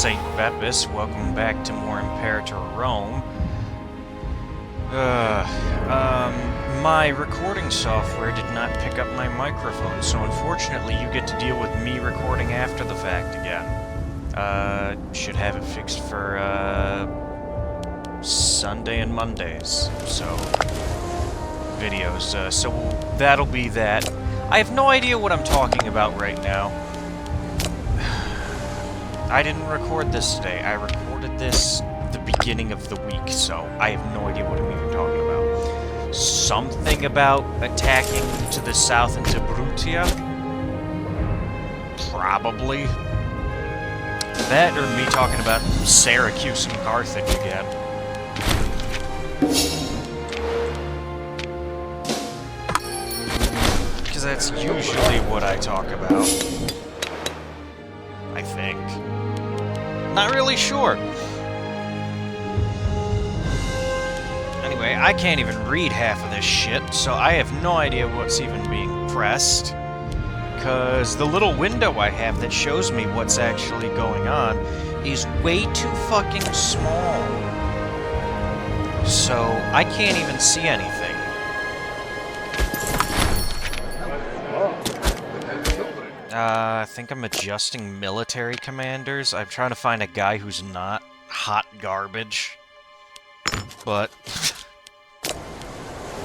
Saint Bepis. Welcome back to more Imperator Rome. My recording software did not pick up my microphone, so unfortunately you get to deal with me recording after the fact again. Should have it fixed for, Sunday and Mondays, so... videos, so that'll be that. I have no idea what I'm talking about right now. I didn't record this today. I recorded this the beginning of the week, so I have no idea what I'm even talking about. Something about attacking to the south into Brutia? Probably. That or me talking about Syracuse and Carthage again. Because that's usually what I talk about. I think. Not really sure. Anyway, I can't even read half of this shit, so I have no idea what's even being pressed. Because the little window I have that shows me what's actually going on is way too fucking small. So, I can't even see anything. I think I'm adjusting military commanders. I'm trying to find a guy who's not hot garbage. But...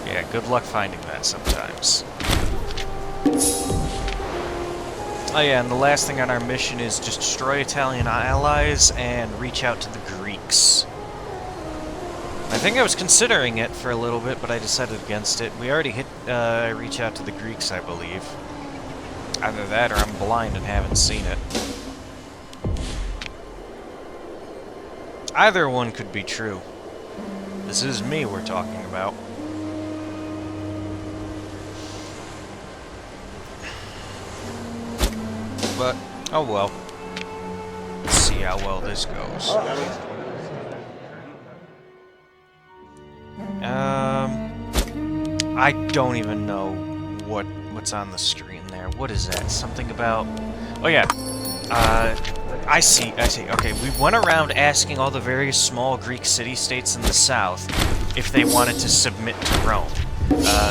yeah, good luck finding that sometimes. Oh yeah, and the last thing on our mission is just destroy Italian allies and reach out to the Greeks. I think I was considering it for a little bit, but I decided against it. We already hit reach out to the Greeks, I believe. Either that or I'm blind and haven't seen it. Either one could be true. This is me we're talking about. But, oh well. Let's see how well this goes. I don't even know what's on the screen there. What is that? Something about... oh yeah. I see. Okay, we went around asking all the various small Greek city-states in the south if they wanted to submit to Rome.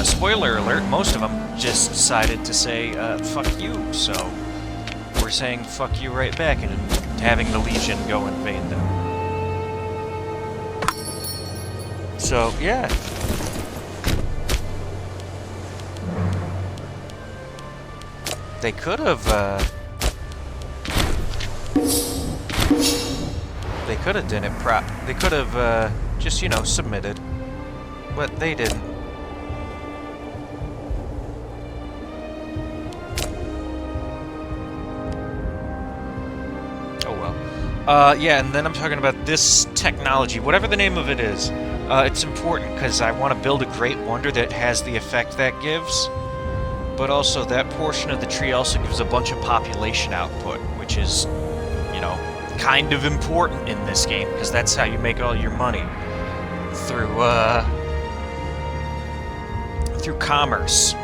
Spoiler alert, most of them just decided to say, fuck you, so we're saying fuck you right back and having the Legion go invade them. So, yeah. They could have, they could have done it they could have, just, you know, submitted. But they didn't. Oh well. Yeah, and then I'm talking about this technology, whatever the name of it is. It's important because I want to build a great wonder that has the effect that gives. But also, that portion of the tree also gives a bunch of population output, which is, you know, kind of important in this game, because that's how you make all your money. Through commerce.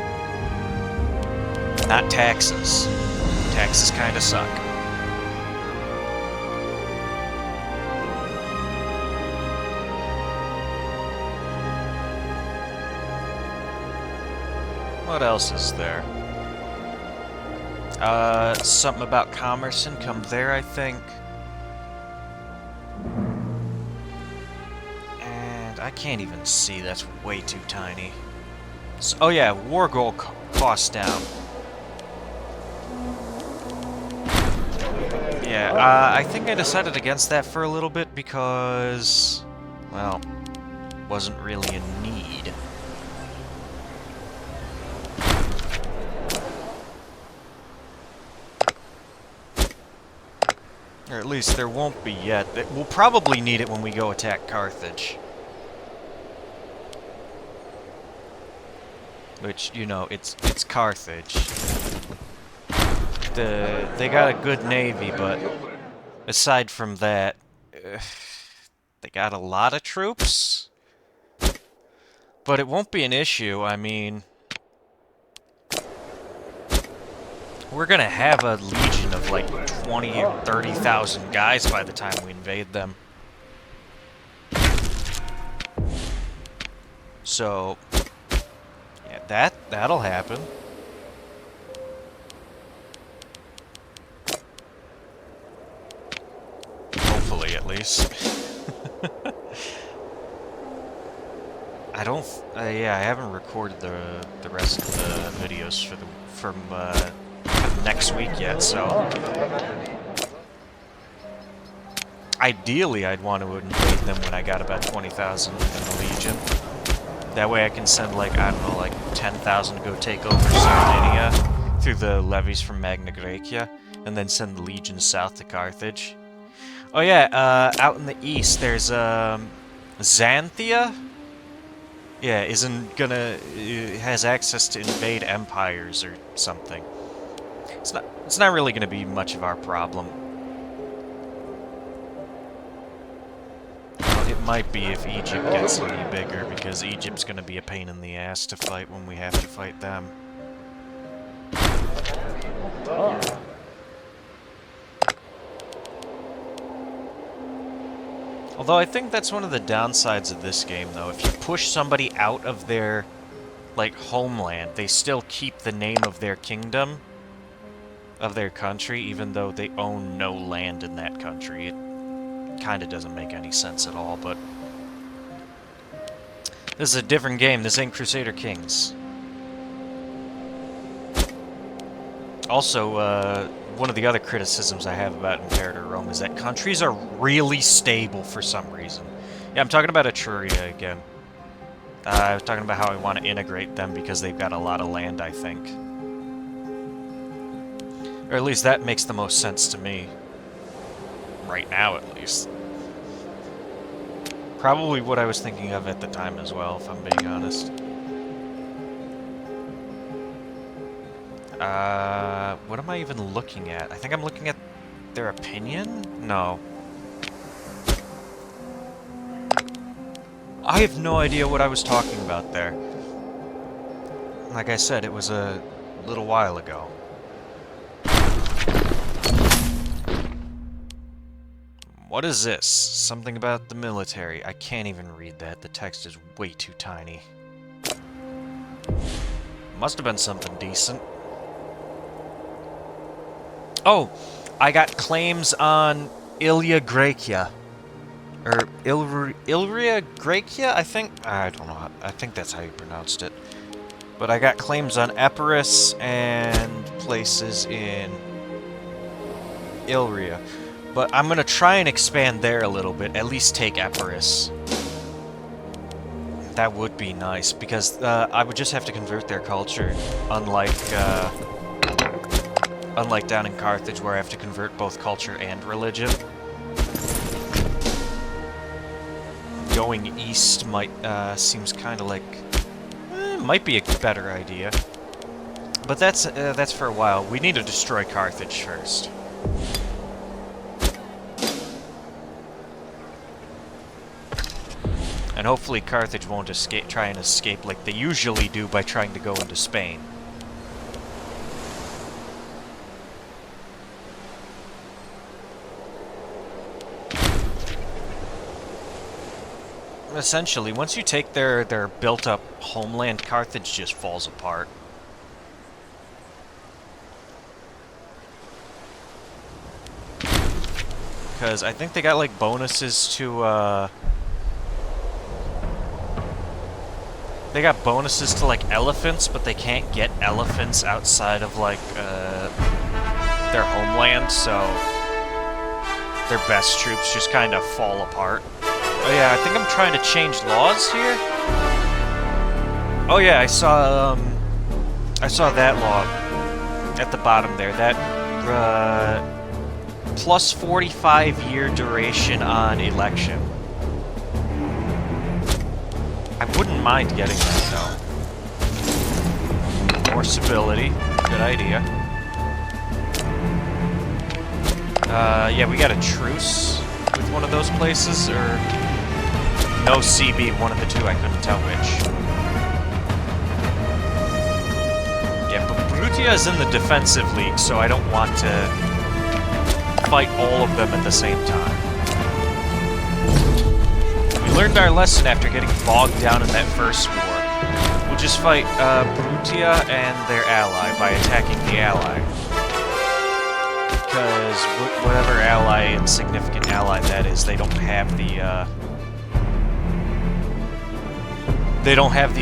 Not taxes. Taxes kind of suck. What else is there? Something about commerce income there, I think. And I can't even see, that's way too tiny. So, oh yeah, war goal cost down. Yeah, I think I decided against that for a little bit because, well, wasn't really a need. Or at least there won't be yet. We'll probably need it when we go attack Carthage. Which, you know, it's Carthage. They got a good navy, but aside from that, they got a lot of troops. But it won't be an issue, I mean... we're gonna have a legion of like 20 or 30,000 guys by the time we invade them. So, yeah, that'll happen. Hopefully, at least. I don't. Yeah, I haven't recorded the rest of the videos from next week yet. So, ideally, I'd want to invade them when I got about 20,000 in the Legion. That way, I can send like I don't know, like 10,000 to go take over Sardinia through the levies from Magna Graecia, and then send the Legion south to Carthage. Oh yeah, out in the east, there's Xanthia. Yeah, has access to invade empires or something. It's not really gonna be much of our problem. Well, it might be if Egypt gets any bigger, because Egypt's gonna be a pain in the ass to fight when we have to fight them. Although I think that's one of the downsides of this game, though. If you push somebody out of their, like, homeland, they still keep the name of their kingdom, of their country, even though they own no land in that country. It kind of doesn't make any sense at all, but... This is a different game. This ain't Crusader Kings. Also, one of the other criticisms I have about Imperator Rome is that countries are really stable for some reason. Yeah, I'm talking about Etruria again. I was talking about how I want to integrate them because they've got a lot of land, I think. Or at least that makes the most sense to me. Right now, at least. Probably what I was thinking of at the time as well, if I'm being honest. What am I even looking at? I think I'm looking at their opinion? No. I have no idea what I was talking about there. Like I said, it was a little while ago. What is this? Something about the military. I can't even read that. The text is way too tiny. Must have been something decent. Oh, I got claims on Ilia Graecia. Or Ilria Graecia, I think? I don't know. I think that's how you pronounced it. But I got claims on Epirus and places in Ilria. But I'm going to try and expand there a little bit. At least take Epirus. That would be nice, because I would just have to convert their culture, unlike down in Carthage, where I have to convert both culture and religion. Going east might seems kind of like might be a better idea, but that's for a while. We need to destroy Carthage first. And hopefully Carthage won't try and escape like they usually do by trying to go into Spain. Essentially, once you take their built-up homeland, Carthage just falls apart. Because I think they got, like, bonuses to, They got bonuses to, like, elephants, but they can't get elephants outside of, like, their homeland, so their best troops just kind of fall apart. Oh yeah, I think I'm trying to change laws here. Oh yeah, I saw that law at the bottom there. That plus 45-year duration on election. I wouldn't mind getting that though. More stability, good idea. Yeah, we got a truce with one of those places, or no CB, one of the two, I couldn't tell which. Yeah, but Brutia is in the defensive league, so I don't want to fight all of them at the same time. We learned our lesson after getting bogged down in that first war. We'll just fight Brutia and their ally by attacking the ally. Because whatever ally, insignificant ally that is, they don't have the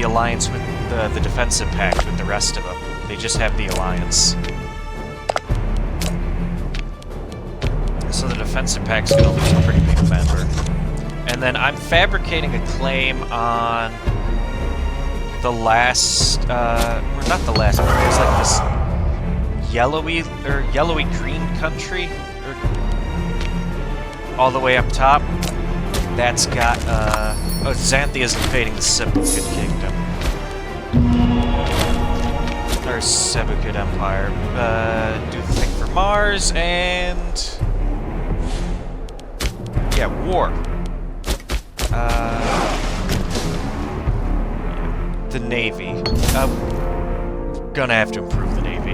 alliance with the defensive pact with the rest of them. They just have the alliance. So the defensive pact's gonna lose a pretty big member. And then I'm fabricating a claim on the last, or not the last one, it's like this yellowy green country, or all the way up top. That's got, Xanthia's invading the Sebukid Kingdom. Or Sebukid Empire. Do the thing for Mars, and... yeah, war. The Navy. Gonna have to improve the Navy.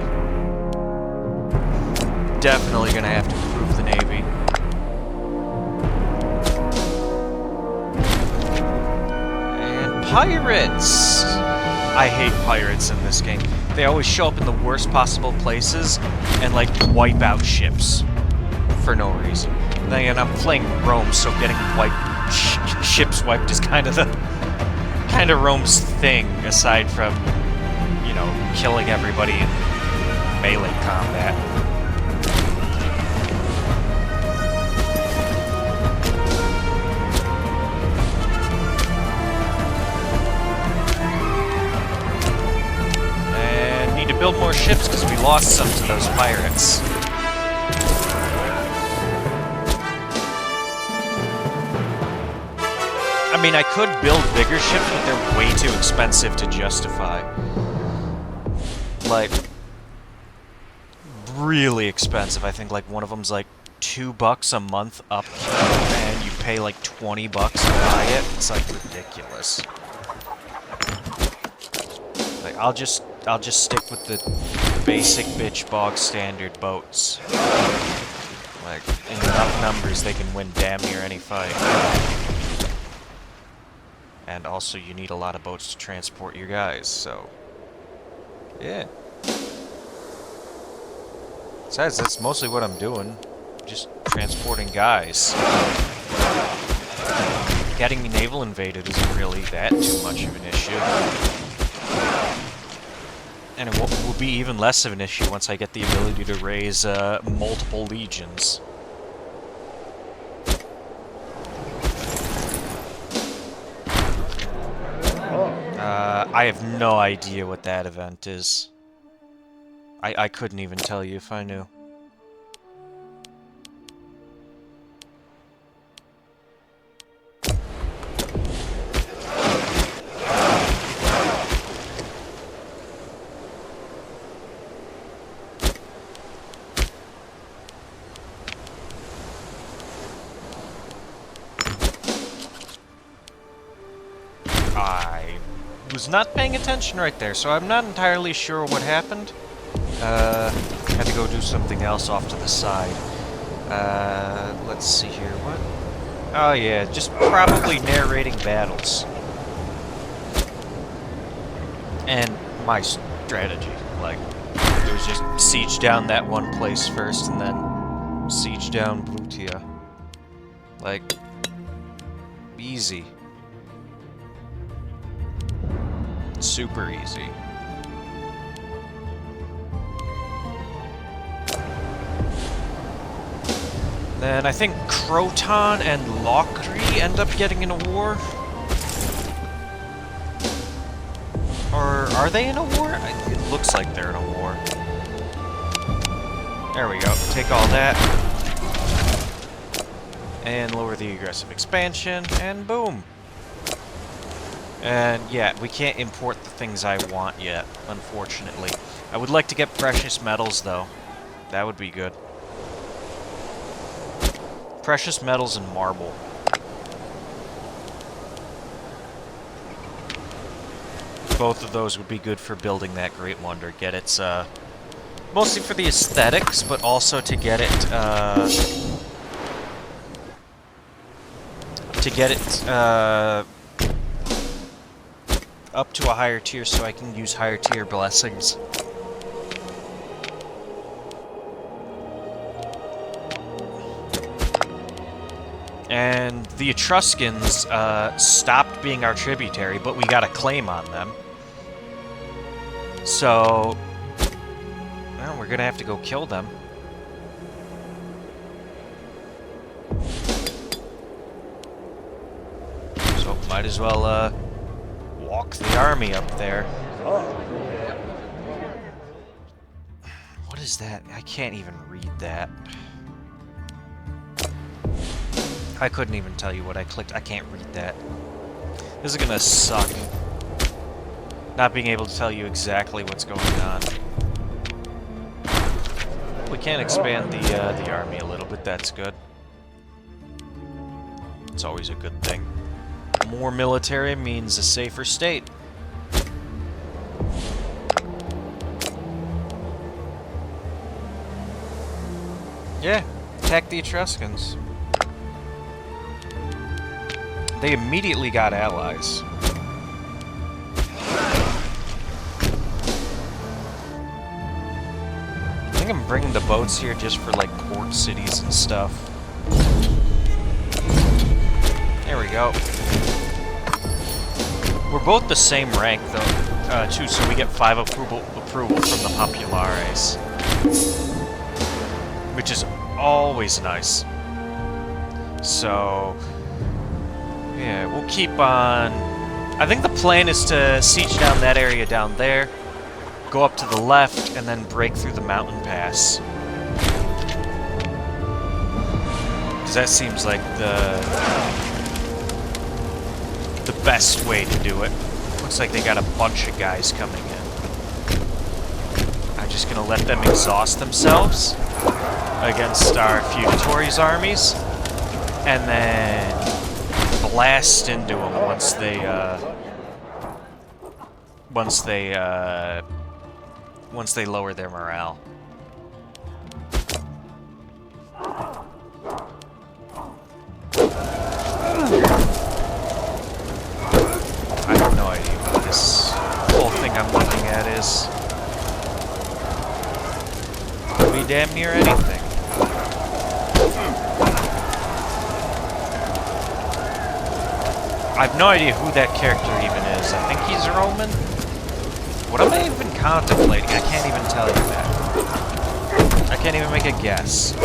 Definitely gonna have to improve the Navy. And pirates! I hate pirates in this game. They always show up in the worst possible places and, like, wipe out ships. For no reason. Then again, I'm playing Rome, so getting ships wiped is kind of Rome's thing, aside from, you know, killing everybody in melee combat. And need to build more ships because we lost some to those pirates. I mean, I could build bigger ships, but they're way too expensive to justify. Like, really expensive. I think, like, one of them's, like, $2 a month up, and you pay, like, $20 to buy it. It's, like, ridiculous. Like, I'll just stick with the basic bitch bog standard boats. Like, in enough numbers, they can win damn near any fight. And also, you need a lot of boats to transport your guys, so... yeah. Besides, that's mostly what I'm doing. Just transporting guys. Getting naval invaded isn't really that too much of an issue. And it will be even less of an issue once I get the ability to raise multiple legions. I have no idea what that event is. I couldn't even tell you if I knew. I was not paying attention right there, so I'm not entirely sure what happened. Had to go do something else off to the side. Let's see here, what? Oh yeah, just probably narrating battles. And my strategy, like, it was just siege down that one place first, and then siege down Brutia. Like, easy. Super easy. Then I think Croton and Locrine end up getting in a war. Or are they in a war? It looks like they're in a war. There we go. Take all that. And lower the aggressive expansion, and boom. And yeah, we can't import the things I want yet, unfortunately. I would like to get precious metals, though. That would be good. Precious metals and marble. Both of those would be good for building that Great Wonder. Get its Mostly for the aesthetics, but also to get it, up to a higher tier so I can use higher tier blessings. And the Etruscans stopped being our tributary, but we got a claim on them. So, well, we're gonna have to go kill them. So, might as well walk the army up there. What is that? I can't even read that. I couldn't even tell you what I clicked. I can't read that. This is gonna suck. Not being able to tell you exactly what's going on. We can expand the army a little bit. That's good. It's always a good thing. More military means a safer state. Yeah, attack the Etruscans. They immediately got allies. I think I'm bringing the boats here just for, like, port cities and stuff. There we go. We're both the same rank, though, too, so we get 5 approval from the Populares. Which is always nice. So... yeah, we'll keep on... I think the plan is to siege down that area down there, go up to the left, and then break through the mountain pass. Because that seems like the best way to do it. Looks like they got a bunch of guys coming in. I'm just gonna let them exhaust themselves against our feudatories' armies, and then blast into them once they lower their morale. I have no idea what this whole thing I'm looking at is. Could be damn near anything. I have no idea who that character even is. I think he's Roman? What am I even contemplating? I can't even tell you that. I can't even make a guess.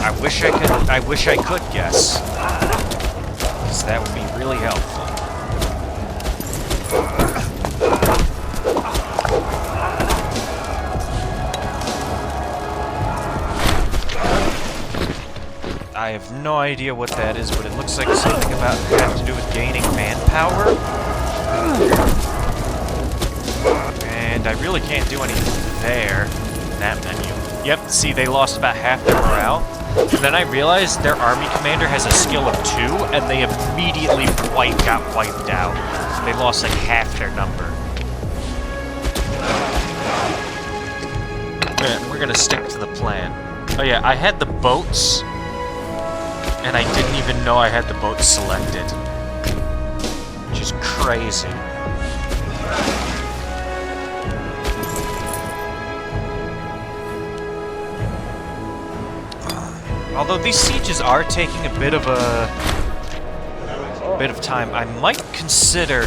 I wish I could guess. Because that would be really helpful. I have no idea what that is, but it looks like something about having to do with gaining manpower. And I really can't do anything there in that menu. Yep, see, they lost about half their morale. And then I realized their army commander has a skill of 2, and they immediately got wiped out. They lost like half their number. We're gonna stick to the plan. Oh yeah, I had the boats, and I didn't even know I had the boats selected. Which is crazy. Although these sieges are taking a bit of time, I might consider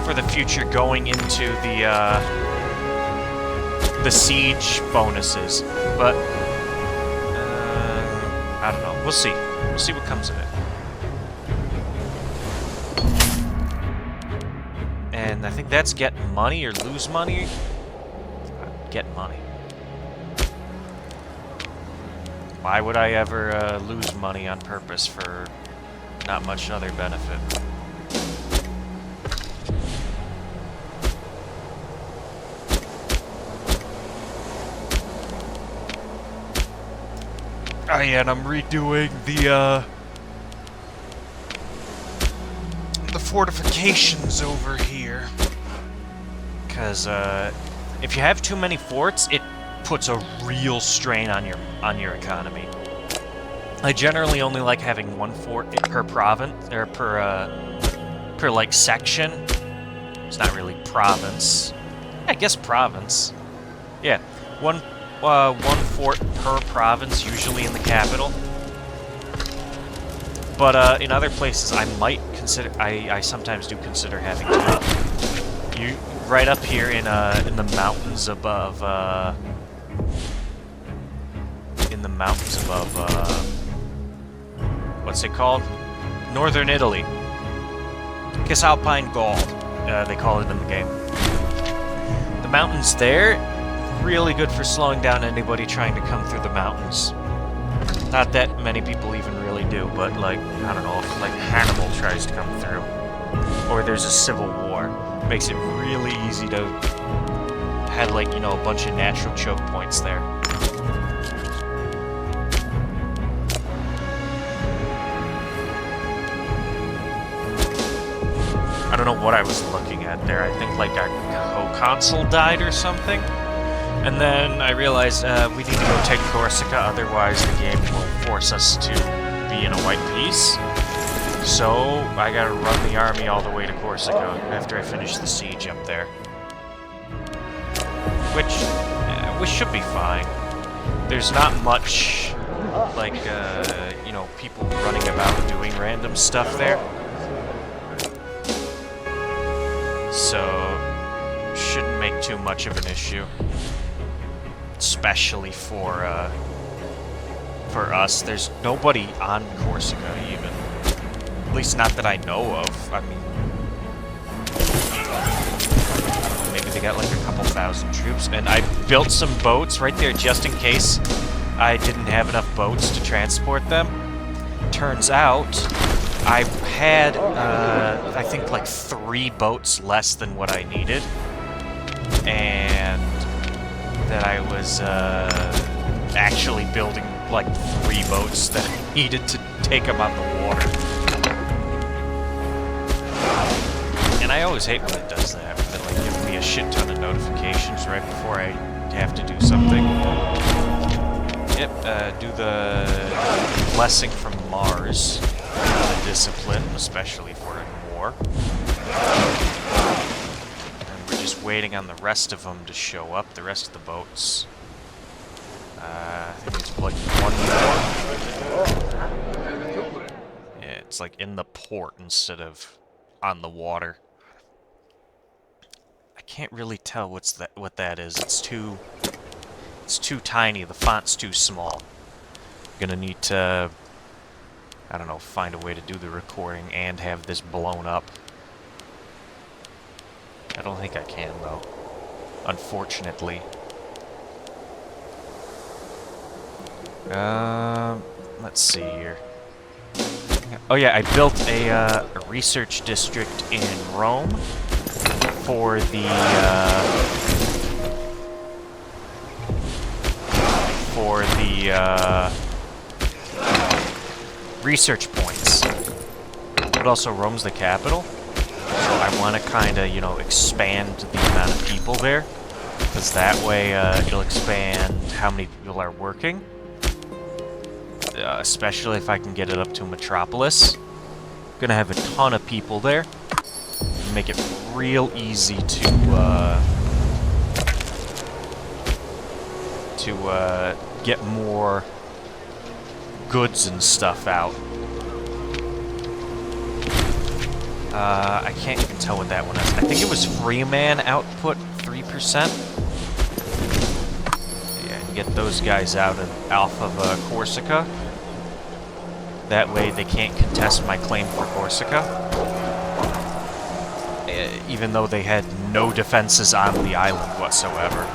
for the future going into the siege bonuses, but I don't know. We'll see. We'll see what comes of it. And I think that's get money or lose money. Get money. Why would I ever lose money on purpose for not much other benefit? Oh yeah, and I'm redoing the fortifications over here. because if you have too many forts, it puts a real strain on your economy. I generally only like having one fort per province, or per like section. It's not really province. I guess province. Yeah, one fort per province, usually in the capital. But in other places, I might consider. I sometimes do consider having two. You right up here in the mountains above. In the mountains above. What's it called? Northern Italy. Cisalpine Gaul, they call it in the game. The mountains there, really good for slowing down anybody trying to come through the mountains. Not that many people even really do, but like, I don't know, if like Hannibal tries to come through, or there's a civil war, makes it really easy to have like, you know, a bunch of natural choke points there. I don't know what I was looking at there. I think like our co-consul died or something. And then I realized we need to go take Corsica, otherwise the game will force us to be in a white peace. So I gotta run the army all the way to Corsica after I finish the siege up there. Which should be fine. There's not much, like, you know, people running about doing random stuff there. So, shouldn't make too much of an issue. Especially for us. There's nobody on Corsica, even. At least not that I know of. I mean, maybe they got like a couple thousand troops. And I built some boats right there just in case I didn't have enough boats to transport them. Turns out, I had, I think like 3 boats less than what I needed. And that I was, actually building like 3 boats that I needed to take them on the water. And I always hate when it does that. When it like gives me a shit ton of notifications right before I have to do something. Yep, do the blessing from Mars. The discipline, especially if we're in war. And we're just waiting on the rest of them to show up, the rest of the boats. I think it's like 1 more. Yeah, it's like in the port instead of on the water. I can't really tell what that is. It's too tiny. The font's too small. I'm gonna need to, I don't know, find a way to do the recording and have this blown up. I don't think I can, though. Unfortunately. Let's see here. Oh yeah, I built a research district in Rome for the, research points. But also Rome's the capital, so I want to kind of, you know, expand the amount of people there, because that way it'll expand how many people are working, especially if I can get it up to a metropolis. Gonna have a ton of people there, and make it real easy to get more goods and stuff out. I can't even tell what that one is. I think it was Freeman output 3%. Yeah, and get those guys out off of Corsica. That way they can't contest my claim for Corsica. Even though they had no defenses on the island whatsoever.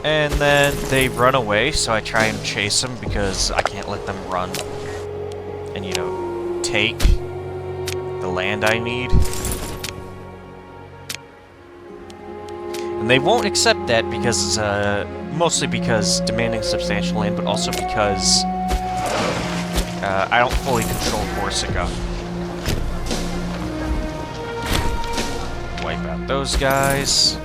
And then they run away, so I try and chase them because I can't let them run and, you know, take the land I need. And they won't accept that because, mostly because demanding substantial land, but also because I don't fully control Corsica. wipe out those guys.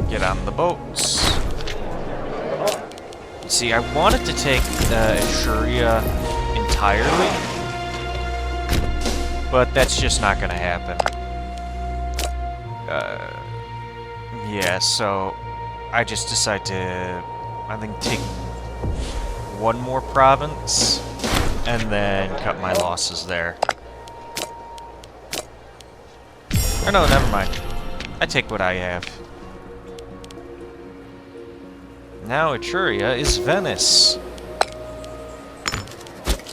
Get on the boats. See, I wanted to take Etruria entirely, but that's just not going to happen. Yeah, so I just decided to, I think, take one more province and then cut my losses there. Or no, never mind. I take what I have. Now Etruria is Venice.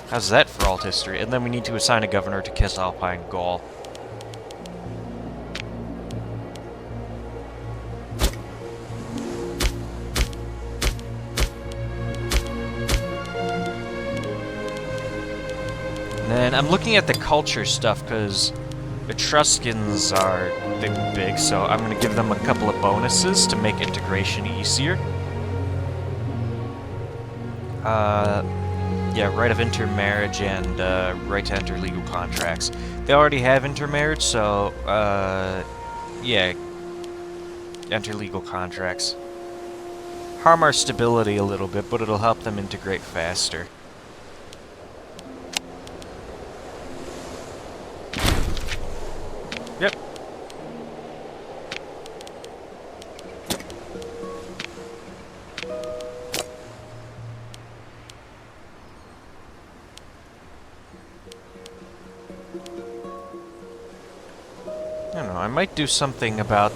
How's that for alt history? And then we need to assign a governor to Cisalpine Gaul. And then I'm looking at the culture stuff because Etruscans are big, so I'm going to give them a couple of bonuses to make integration easier. Yeah, right of intermarriage and right to enter legal contracts. They already have intermarriage, so yeah, enter legal contracts. Harm our stability a little bit, but it'll help them integrate faster. Yep. I don't know, I might do something about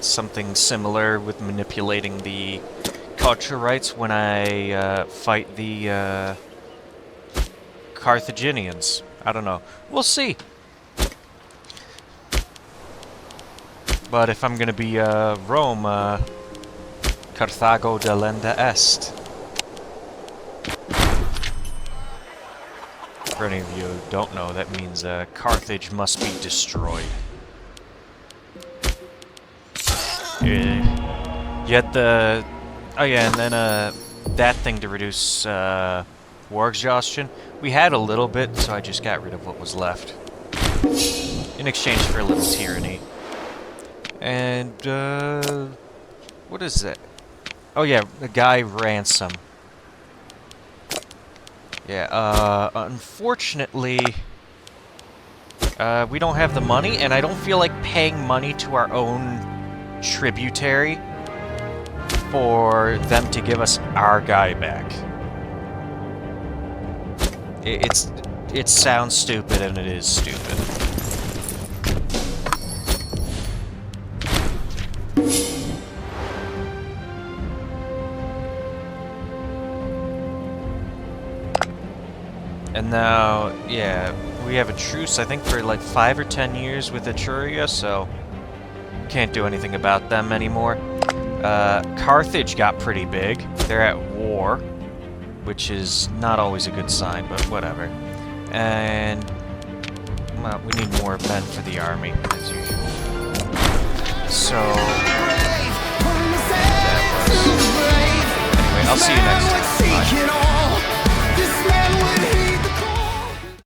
something similar with manipulating the culture rights when I fight the Carthaginians. I don't know. We'll see. But if I'm gonna be Rome, Carthago delenda est. For any of you who don't know, that means Carthage must be destroyed. Yet the... Oh yeah, and then that thing to reduce war exhaustion. We had a little bit, so I just got rid of what was left. In exchange for a little tyranny. And, what is that? Oh yeah, the guy ransom. Yeah, unfortunately, we don't have the money, and I don't feel like paying money to our own tributary for them to give us our guy back. It sounds stupid, and it is stupid. And now, yeah, we have a truce, I think, for like 5 or 10 years with Etruria, so can't do anything about them anymore. Carthage got pretty big. They're at war, which is not always a good sign, but whatever. And, well, we need more men for the army, as usual. So, that was... Anyway, I'll see you next time. Bye.